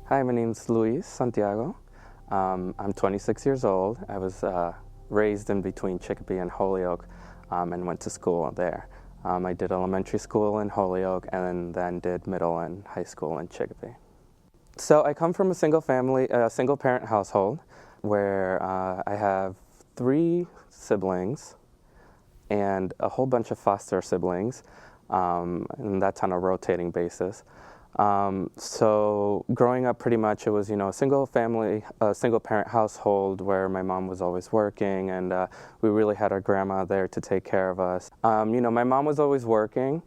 Hi, my name's Luis Santiago. I'm 26 years old. I was raised in between Chicopee and Holyoke and went to school there. I did elementary school in Holyoke and then did middle and high school in Chicopee. So I come from a single parent household where I have 3 siblings and a whole bunch of foster siblings, and that's on a rotating basis. So growing up, pretty much it was, a single parent household where my mom was always working, and we really had our grandma there to take care of us. My mom was always working,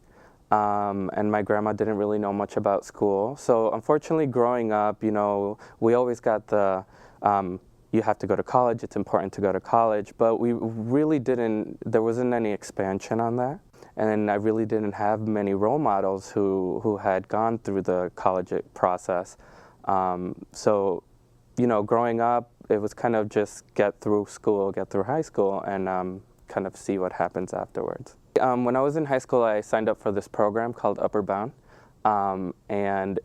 and my grandma didn't really know much about school. So unfortunately, growing up, we always got the, you have to go to college, it's important to go to college, but we really there wasn't any expansion on that. And I really didn't have many role models who had gone through the college process. So, growing up, it was kind of just get through school, get through high school, and kind of see what happens afterwards. When I was in high school, I signed up for this program called Upper Bound. And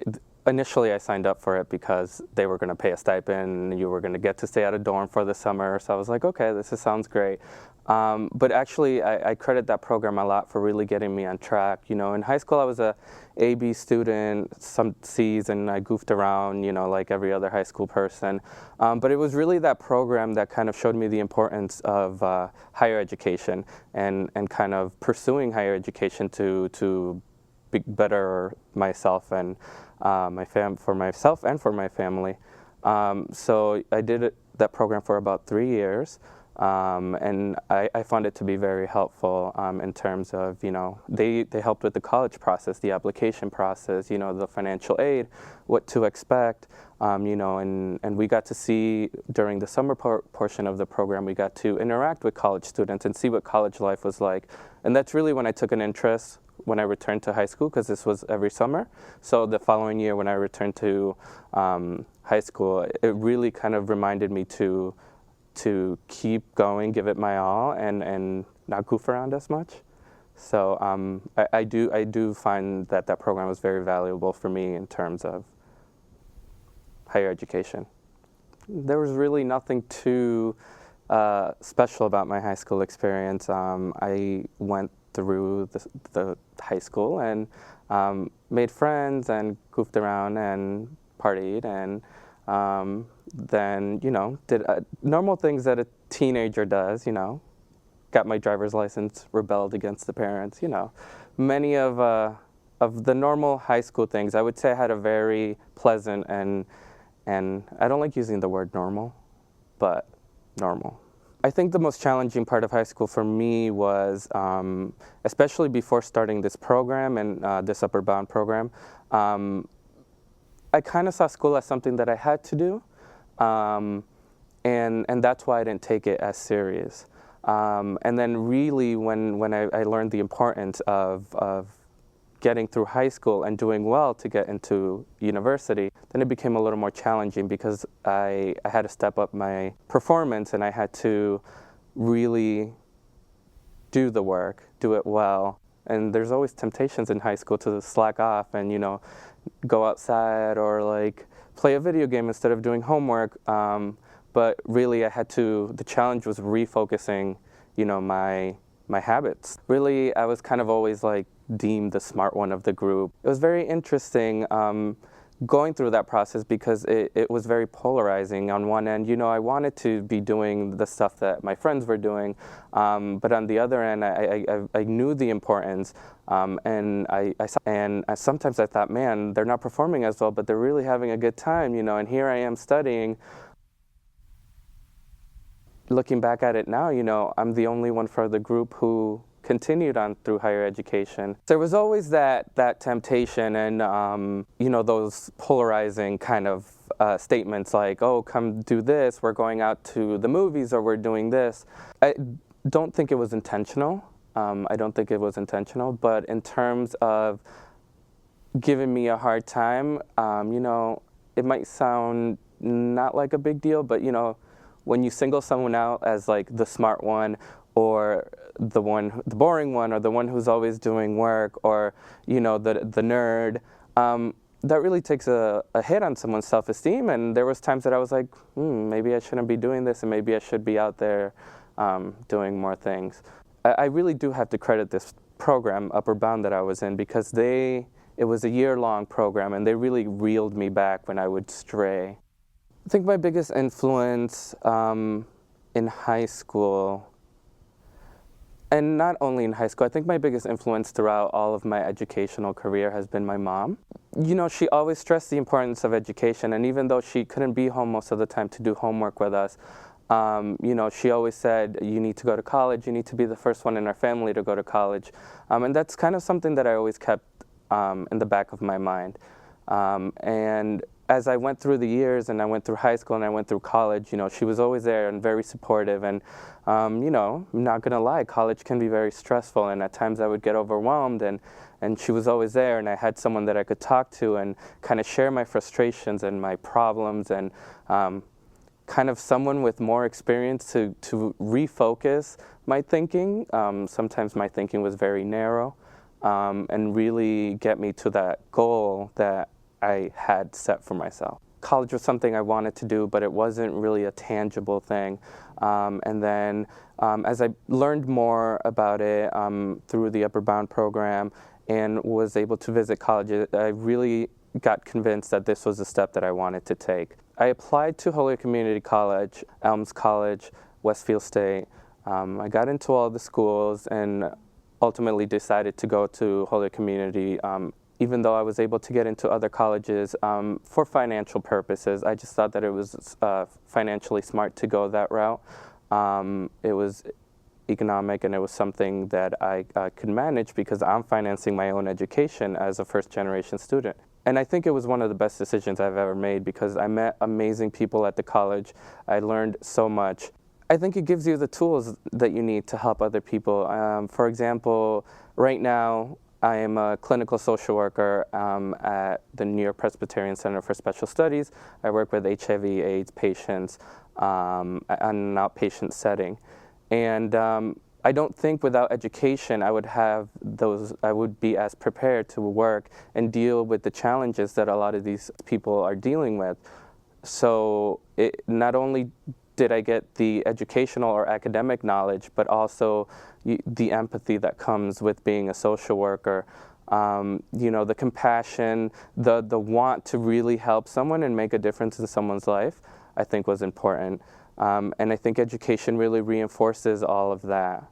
initially, I signed up for it because they were going to pay a stipend, and you were going to get to stay at a dorm for the summer. So I was like, okay, sounds great. But actually, I credit that program a lot for really getting me on track. In high school, I was a A/B student, some C's, and I goofed around, like every other high school person. But it was really that program that kind of showed me the importance of higher education and kind of pursuing higher education to better myself and for myself and for my family. So I did that program for about 3 years. And I found it to be very helpful in terms of, they helped with the college process, the application process, the financial aid, what to expect, and we got to see during the summer portion of the program, we got to interact with college students and see what college life was like. And that's really when I took an interest when I returned to high school, because this was every summer. So the following year when I returned to high school, it really kind of reminded me to keep going, give it my all, and not goof around as much. So I do find that program was very valuable for me in terms of higher education. There was really nothing too special about my high school experience. I went through the high school and made friends and goofed around and partied and then, did normal things that a teenager does, got my driver's license, rebelled against the parents, many of the normal high school things. I would say I had a very pleasant and I don't like using the word normal, but normal. I think the most challenging part of high school for me was, especially before starting this program and this Upper Bound program, I kind of saw school as something that I had to do, and that's why I didn't take it as serious. And then really when I learned the importance of getting through high school and doing well to get into university, then it became a little more challenging because I had to step up my performance and I had to really do the work, do it well. And there's always temptations in high school to slack off and, go outside or like play a video game instead of doing homework. But really the challenge was refocusing, my habits. Really, I was kind of always like deemed the smart one of the group. It was very interesting going through that process because it was very polarizing. On one end, I wanted to be doing the stuff that my friends were doing, but on the other end, I knew the importance, and sometimes I thought, man, they're not performing as well, but they're really having a good time, and here I am studying. Looking back at it now, I'm the only one for the group who continued on through higher education. There was always that temptation and, those polarizing kind of statements like, oh, come do this, we're going out to the movies or we're doing this. I don't think it was intentional. But in terms of giving me a hard time, it might sound not like a big deal, but, when you single someone out as like the smart one or the boring one or the one who's always doing work or, the nerd, that really takes a hit on someone's self-esteem. And there was times that I was like, maybe I shouldn't be doing this, and maybe I should be out there doing more things. I really do have to credit this program, Upper Bound, that I was in, because it was a year-long program, and they really reeled me back when I would stray. I think my biggest influence in high school, and not only in high school, I think my biggest influence throughout all of my educational career has been my mom. You know, she always stressed the importance of education, and even though she couldn't be home most of the time to do homework with us, you know, she always said, you need to go to college, you need to be the first one in our family to go to college. And that's kind of something that I always kept in the back of my mind. And as I went through the years, and I went through high school and I went through college, you know, she was always there and very supportive. And, you know, I'm not going to lie, college can be very stressful, and at times I would get overwhelmed, and she was always there, and I had someone that I could talk to and kind of share my frustrations and my problems, and kind of someone with more experience to refocus my thinking. Sometimes my thinking was very narrow, and really get me to that goal that I had set for myself. College was something I wanted to do, but it wasn't really a tangible thing. And then as I learned more about it through the Upper Bound program and was able to visit colleges, I really got convinced that this was the step that I wanted to take. I applied to Holyoke Community College, Elms College, Westfield State. I got into all the schools and ultimately decided to go to Holyoke Community. Even though I was able to get into other colleges for financial purposes, I just thought that it was financially smart to go that route. It was economic, and it was something that I could manage because I'm financing my own education as a first-generation student. And I think it was one of the best decisions I've ever made because I met amazing people at the college. I learned so much. I think it gives you the tools that you need to help other people. For example, right now, I am a clinical social worker at the New York Presbyterian Center for Special Studies. I work with HIV/AIDS patients on an outpatient setting. And I don't think without education I would be as prepared to work and deal with the challenges that a lot of these people are dealing with. So not only did I get the educational or academic knowledge, but also the empathy that comes with being a social worker. You know, the compassion, the want to really help someone and make a difference in someone's life, I think was important. And I think education really reinforces all of that.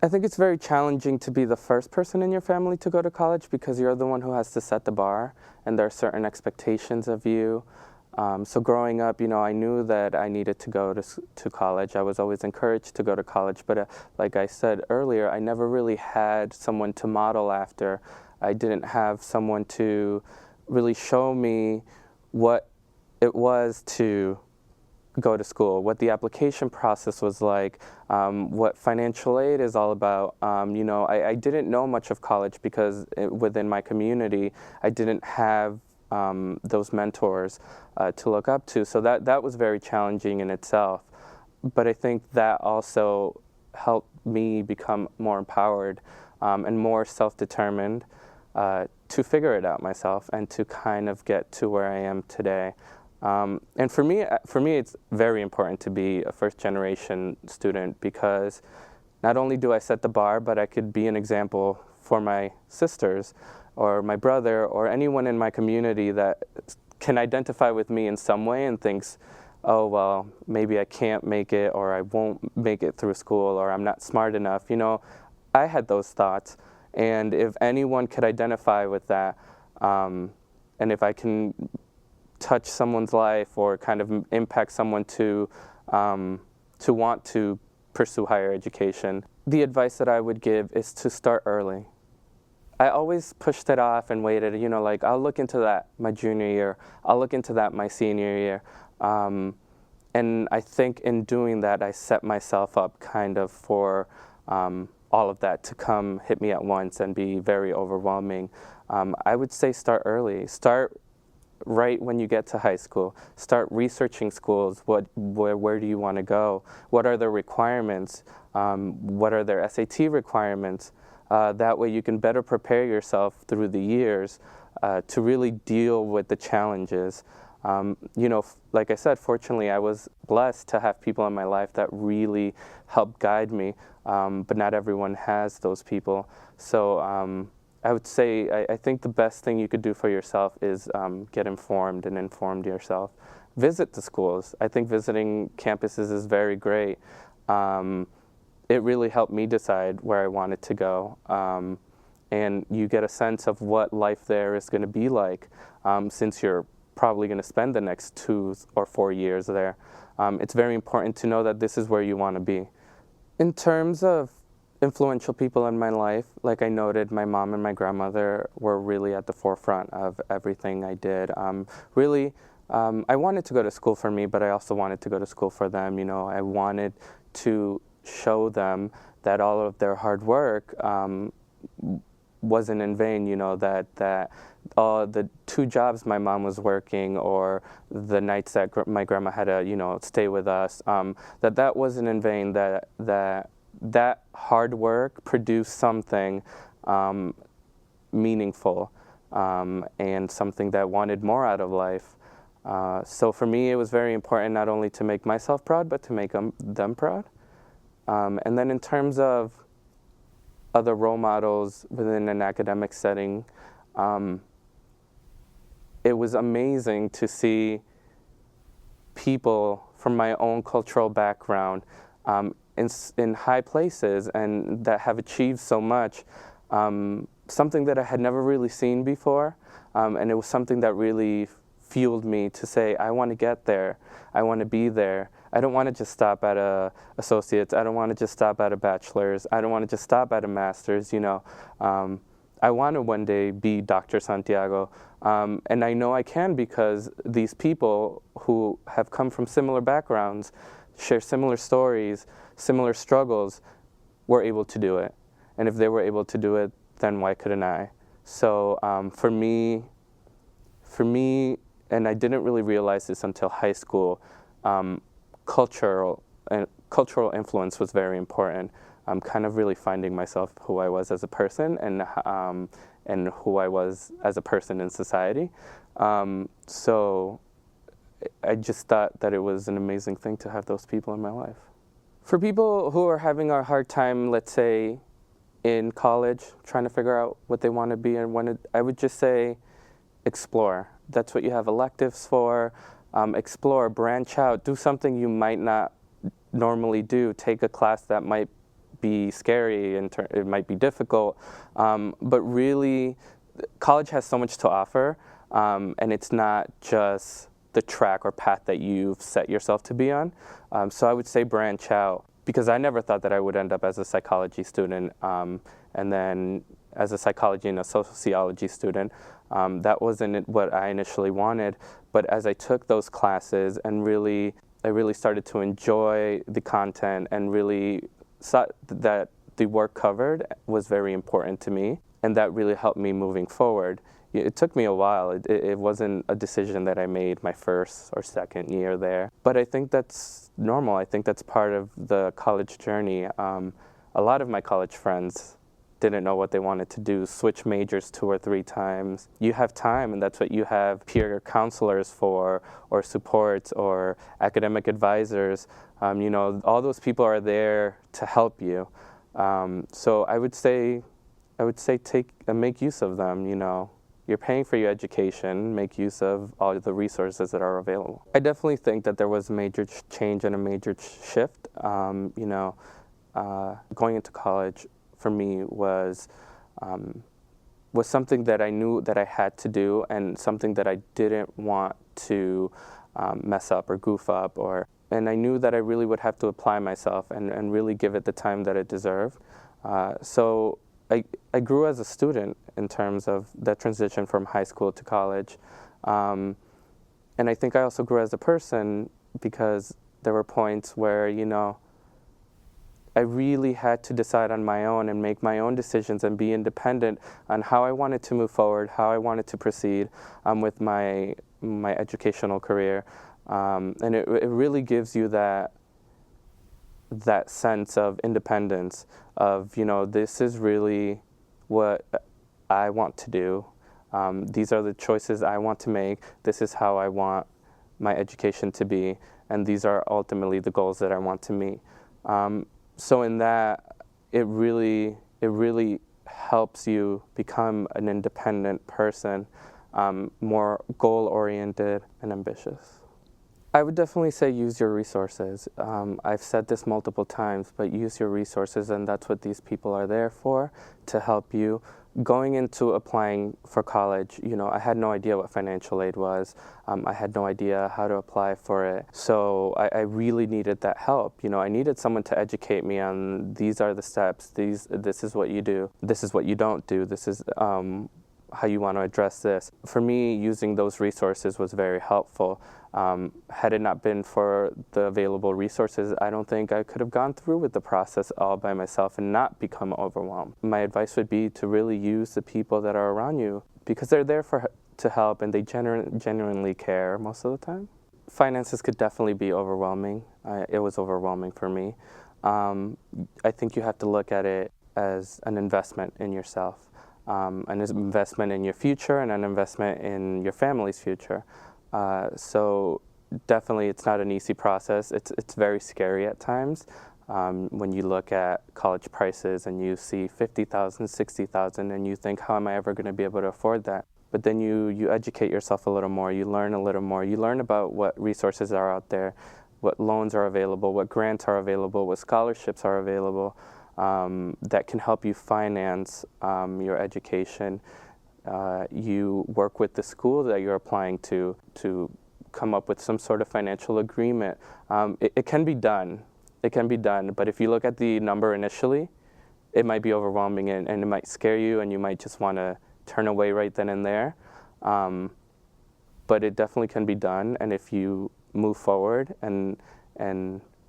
I think it's very challenging to be the first person in your family to go to college because you're the one who has to set the bar, and there are certain expectations of you. So growing up, you know, I knew that I needed to go to college. I was always encouraged to go to college, but like I said earlier, I never really had someone to model after. I didn't have someone to really show me what it was to go to school, what the application process was like, what financial aid is all about. You know, I didn't know much of college because within my community, I didn't have those mentors to look up to. So that was very challenging in itself. But I think that also helped me become more empowered and more self-determined to figure it out myself and to kind of get to where I am today. And for me, it's very important to be a first-generation student because not only do I set the bar, but I could be an example for my sisters or my brother or anyone in my community that can identify with me in some way and thinks, oh, well, maybe I can't make it, or I won't make it through school, or I'm not smart enough. You know, I had those thoughts, and if anyone could identify with that, and if I can touch someone's life or kind of impact someone to want to pursue higher education, the advice that I would give is to start early. I always pushed it off and waited, you know, like I'll look into that my junior year, I'll look into that my senior year. And I think in doing that, I set myself up kind of for all of that to come hit me at once and be very overwhelming. I would say start early. Start right when you get to high school. Start researching schools. Where do you want to go? What are their requirements? What are their SAT requirements? That way you can better prepare yourself through the years to really deal with the challenges. Like I said, fortunately, I was blessed to have people in my life that really helped guide me, but not everyone has those people. So I would say I think the best thing you could do for yourself is get informed and inform yourself. Visit the schools. I think visiting campuses is very great. It really helped me decide where I wanted to go. And you get a sense of what life there is going to be like, since you're probably going to spend the next 2 or 4 years there. It's very important to know that this is where you want to be. In terms of influential people in my life, like I noted, my mom and my grandmother were really at the forefront of everything I did. I wanted to go to school for me, but I also wanted to go to school for them. I wanted to show them that all of their hard work wasn't in vain, that all the 2 jobs my mom was working, or the nights that my grandma had to, stay with us, that wasn't in vain, that hard work produced something meaningful, and something that wanted more out of life. So for me, it was very important not only to make myself proud, but to make them proud. And then in terms of other role models within an academic setting, it was amazing to see people from my own cultural background in high places and that have achieved so much, something that I had never really seen before, and it was something that really fueled me to say, I want to get there, I want to be there. I don't want to just stop at a associate's, I don't want to just stop at a bachelor's, I don't want to just stop at a master's, I want to one day be Dr. Santiago, and I know I can because these people who have come from similar backgrounds, share similar stories, similar struggles, were able to do it. And if they were able to do it, then why couldn't I? So for me, and I didn't really realize this until high school, cultural influence was very important. I'm kind of really finding myself who I was as a person and who I was as a person in society. So I just thought that it was an amazing thing to have those people in my life. For people who are having a hard time, let's say, in college, trying to figure out what they want to be and I would just say, explore. That's what you have electives for. Explore, branch out, do something you might not normally do. Take a class that might be scary and it might be difficult, but really, college has so much to offer, and it's not just the track or path that you've set yourself to be on. So I would say branch out, because I never thought that I would end up as a psychology student, and then as a psychology and a sociology student. That wasn't what I initially wanted, but as I took those classes and I really started to enjoy the content and really saw that the work covered was very important to me, and that really helped me moving forward. It took me a while. It wasn't a decision that I made my first or second year there, but I think that's normal. I think that's part of the college journey. A lot of my college friends didn't know what they wanted to do, switch majors 2 or 3 times. You have time, and that's what you have peer counselors for, or supports, or academic advisors. All those people are there to help you. So I would say take and make use of them. You're paying for your education, make use of all the resources that are available. I definitely think that there was a major change and a major shift. Going into college for me was something that I knew that I had to do, and something that I didn't want to mess up or goof up, and I knew that I really would have to apply myself and really give it the time that it deserved. So I grew as a student in terms of that transition from high school to college, and I think I also grew as a person, because there were points where I really had to decide on my own and make my own decisions and be independent on how I wanted to move forward, how I wanted to proceed with my educational career. And it really gives you that sense of independence of, this is really what I want to do. These are the choices I want to make. This is how I want my education to be, and these are ultimately the goals that I want to meet. So in that, it really helps you become an independent person, more goal-oriented and ambitious. I would definitely say use your resources. I've said this multiple times, but use your resources, and that's what these people are there for, to help you. Going into applying for college, I had no idea what financial aid was. I had no idea how to apply for it. So I really needed that help. I needed someone to educate me on these are the steps, this is what you do, this is what you don't do, this is how you want to address this. For me, using those resources was very helpful. Had it not been for the available resources, I don't think I could have gone through with the process all by myself and not become overwhelmed. My advice would be to really use the people that are around you, because they're there to help, and they genuinely care most of the time. Finances could definitely be overwhelming. It was overwhelming for me. I think you have to look at it as an investment in yourself, an investment in your future, and an investment in your family's future. So definitely it's not an easy process. It's very scary at times when you look at college prices and you see $50,000, $60,000, and you think, how am I ever going to be able to afford that? But then you educate yourself a little more, you learn a little more, you learn about what resources are out there, what loans are available, what grants are available, what scholarships are available that can help you finance your education. You work with the school that you're applying to come up with some sort of financial agreement. It can be done. It can be done. But if you look at the number initially, it might be overwhelming and it might scare you, and you might just want to turn away right then and there. But it definitely can be done. And if you move forward and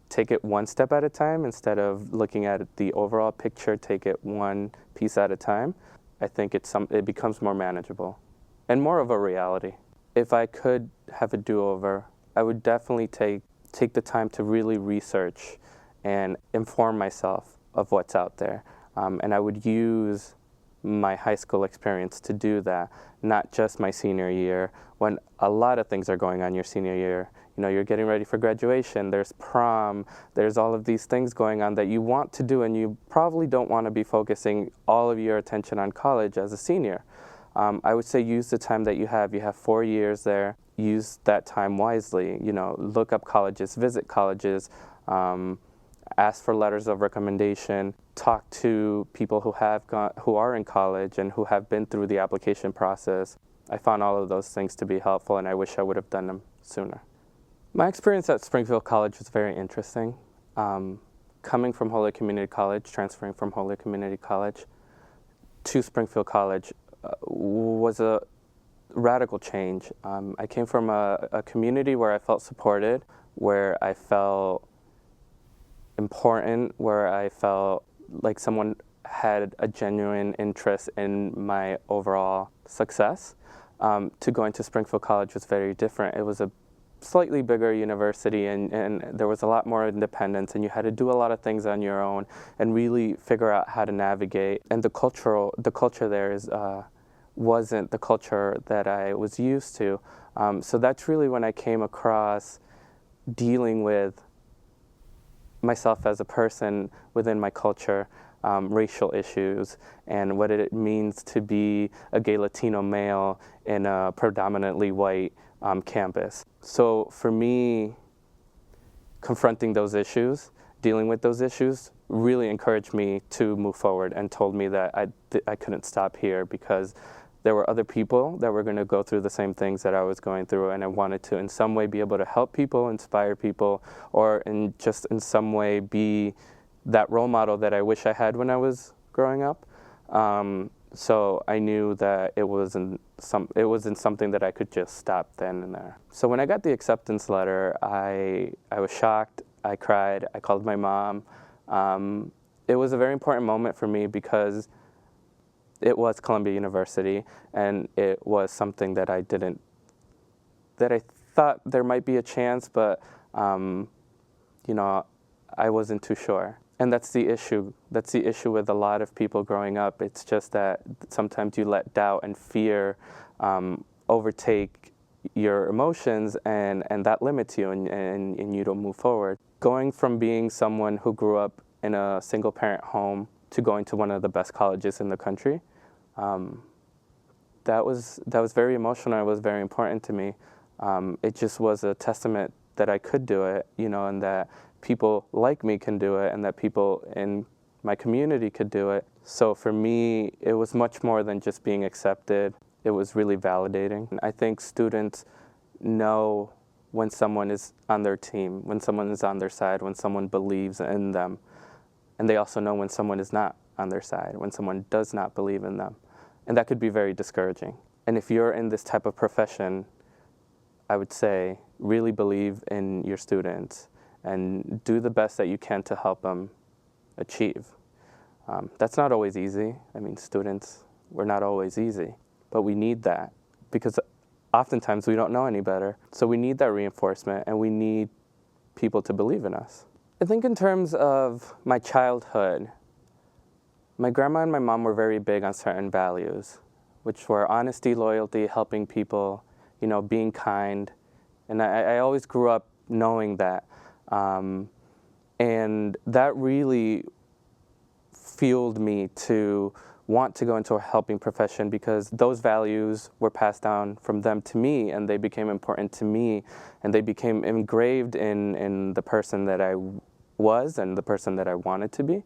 take it one step at a time, instead of looking at the overall picture, take it one piece at a time, I think it becomes more manageable and more of a reality. If I could have a do-over, I would definitely take the time to really research and inform myself of what's out there. And I would use my high school experience to do that, not just my senior year, when a lot of things are going on your senior year. You're getting ready for graduation, there's prom, there's all of these things going on that you want to do, and you probably don't want to be focusing all of your attention on college as a senior. I would say use the time that you have. You have 4 years there. Use that time wisely. Look up colleges, visit colleges, ask for letters of recommendation, talk to people who are in college and who have been through the application process. I found all of those things to be helpful, and I wish I would have done them sooner. My experience at Springfield College was very interesting. Coming from Holyoke Community College, transferring from Holyoke Community College to Springfield College was a radical change. I came from a community where I felt supported, where I felt important, where I felt like someone had a genuine interest in my overall success. To going to Springfield College was very different. It was a slightly bigger university, and there was a lot more independence, and you had to do a lot of things on your own and really figure out how to navigate. And the culture there wasn't the culture that I was used to. So that's really when I came across dealing with myself as a person within my culture, racial issues, and what it means to be a gay Latino male in a predominantly white campus. So for me, confronting those issues, dealing with those issues, really encouraged me to move forward and told me that I couldn't stop here, because there were other people that were going to go through the same things that I was going through, and I wanted to in some way be able to help people, inspire people, or in some way be that role model that I wish I had when I was growing up. So I knew that it wasn't something that I could just stop then and there. So when I got the acceptance letter, I was shocked. I cried. I called my mom. It was a very important moment for me, because it was Columbia University, and it was something that I thought there might be a chance, but I wasn't too sure. And that's the issue. That's the issue with a lot of people growing up. It's just that sometimes you let doubt and fear overtake your emotions, and that limits you, and you don't move forward. Going from being someone who grew up in a single-parent home to going to one of the best colleges in the country, that was very emotional. It was very important to me. It just was a testament that I could do it, you know, and that people like me can do it, and that people in my community could do it. So for me, it was much more than just being accepted. It was really validating. I think students know when someone is on their team, when someone is on their side, when someone believes in them. And they also know when someone is not on their side, when someone does not believe in them. And that could be very discouraging. And if you're in this type of profession, I would say really believe in your students and do the best that you can to help them achieve. That's not always easy. I mean, students, we're not always easy, but we need that because oftentimes we don't know any better. So we need that reinforcement, and we need people to believe in us. I think in terms of my childhood, my grandma and my mom were very big on certain values, which were honesty, loyalty, helping people, you know, being kind. And I always grew up knowing that. And that really fueled me to want to go into a helping profession, because those values were passed down from them to me, and they became important to me, and they became engraved in the person that I was and the person that I wanted to be.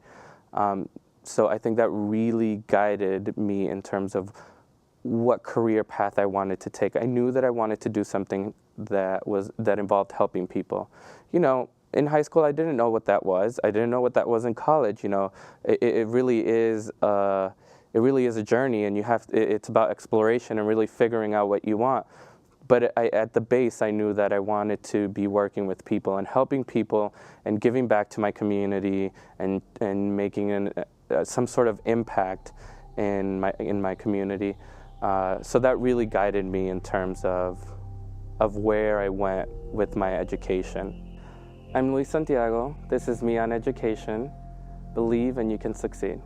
So I think that really guided me in terms of what career path I wanted to take. I knew that I wanted to do something that involved helping people. You know, in high school, I didn't know what that was. I didn't know what that was in college. You know, it really is a journey, and it's about exploration and really figuring out what you want. But at the base, I knew that I wanted to be working with people and helping people and giving back to my community and making some sort of impact in my community. So that really guided me in terms of where I went with my education. I'm Santiago. This is me on education. Believe and you can succeed.